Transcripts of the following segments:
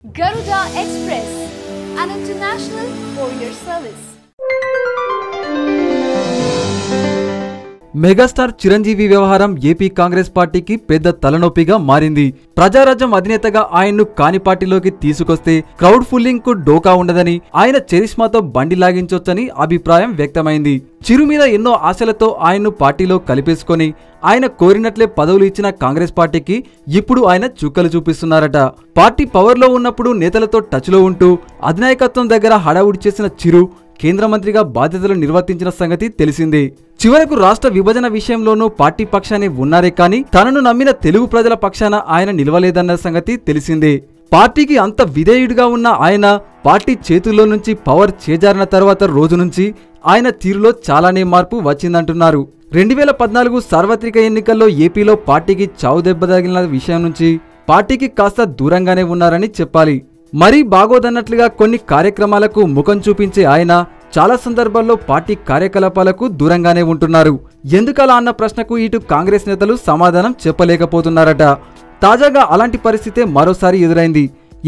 Garuda Express, an international courier service. Megastar Chiranjeevi వ్యవహారం AP Congress పార్టీకి పెద్ద తలనొప్పిగా మారింది. ప్రజారాజ్యం అధినేతగా ఆయన్ను కాని పార్టీలోకి తీసుకొస్తే క్రౌడ్ ఫుల్లింగ్ కు డోకా ఉండదని, ఆయన చరిష్మాతో బండి లాగించొచ్చని అభిప్రాయం వ్యక్తమైంది. చిరు మీద ఎన్నో ఆశలతో ఆయన్ను పార్టీలో కలిపేసుకొని ఆయన కోరినట్లే పదవులు ఇచ్చిన కాంగ్రెస్ పార్టీకి ఇప్పుడు ఆయన చుక్కలు చూపిస్తున్నారట. పార్టీ పవర్లో ఉన్నప్పుడు నేతలతో టచ్లో ఉంటూ అధినాయకత్వం దగ్గర హడావుడి చేసిన చిరు కేంద్ర మంత్రిగా బాధ్యతలు నిర్వర్తించిన సంగతి తెలిసిందే. చివరకు రాష్ట్ర విభజన విషయంలోనూ పార్టీ పక్షాన్ని ఉన్నారే కానీ తనను నమ్మిన తెలుగు ప్రజల పక్షాన ఆయన నిలవలేదన్న సంగతి తెలిసిందే. పార్టీకి అంత విధేయుడిగా ఉన్న ఆయన పార్టీ చేతుల్లో నుంచి పవర్ చేజారిన తర్వాత రోజు నుంచి ఆయన తీరులో చాలానే మార్పు వచ్చిందంటున్నారు. 2014 సార్వత్రిక ఎన్నికల్లో ఏపీలో పార్టీకి చావు దెబ్బ తగిలిన విషయం నుంచి పార్టీకి కాస్త దూరంగానే ఉన్నారని చెప్పాలి. మరీ బాగోదన్నట్లుగా కొన్ని కార్యక్రమాలకు ముఖం చూపించే ఆయన చాలా సందర్భాల్లో పార్టీ కార్యకలాపాలకు దూరంగానే ఉంటున్నారు. ఎందుకలా అన్న ప్రశ్నకు ఇటు కాంగ్రెస్ నేతలు సమాధానం చెప్పలేకపోతున్నారట. తాజాగా అలాంటి పరిస్థితే మరోసారి ఎదురైంది.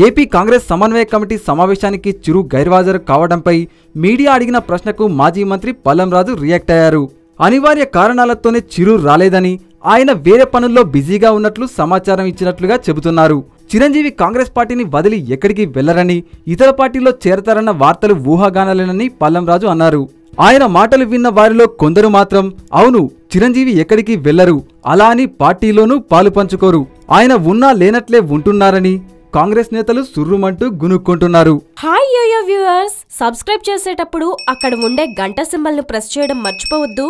ఏపీ కాంగ్రెస్ సమన్వయ కమిటీ సమావేశానికి చిరు గైర్హాజరు కావడంపై మీడియా అడిగిన ప్రశ్నకు మాజీ మంత్రి పల్లంరాజు రియాక్ట్ అయ్యారు. అనివార్య కారణాలతోనే చిరు రాలేదని, ఆయన వేరే పనుల్లో బిజీగా ఉన్నట్లు సమాచారం ఇచ్చినట్లుగా చెబుతున్నారు. చిరంజీవి కాంగ్రెస్ పార్టీని వదిలి ఎక్కడికి వెళ్లరని, ఇతర పార్టీలో చేరతారన్న వార్తలు ఊహాగానాలేనని పల్లంరాజు అన్నారు. ఆయన మాటలు విన్న వారిలో కొందరు మాత్రం అవును, చిరంజీవి ఎక్కడికి వెళ్లరు, అలా అని పార్టీలోనూ పాలు పంచుకోరు, ఆయన ఉన్నా లేనట్లే ఉంటున్నారని కాంగ్రెస్ నేతలు సుర్రుమంటూ గునుక్కుంటున్నారు. హాయ్ యోయో వ్యూవర్స్, సబ్స్క్రైబ్ చేసేటప్పుడు అక్కడ ఉండే గంట సింబల్ ను ప్రెస్ చేయడం మర్చిపోవద్దు.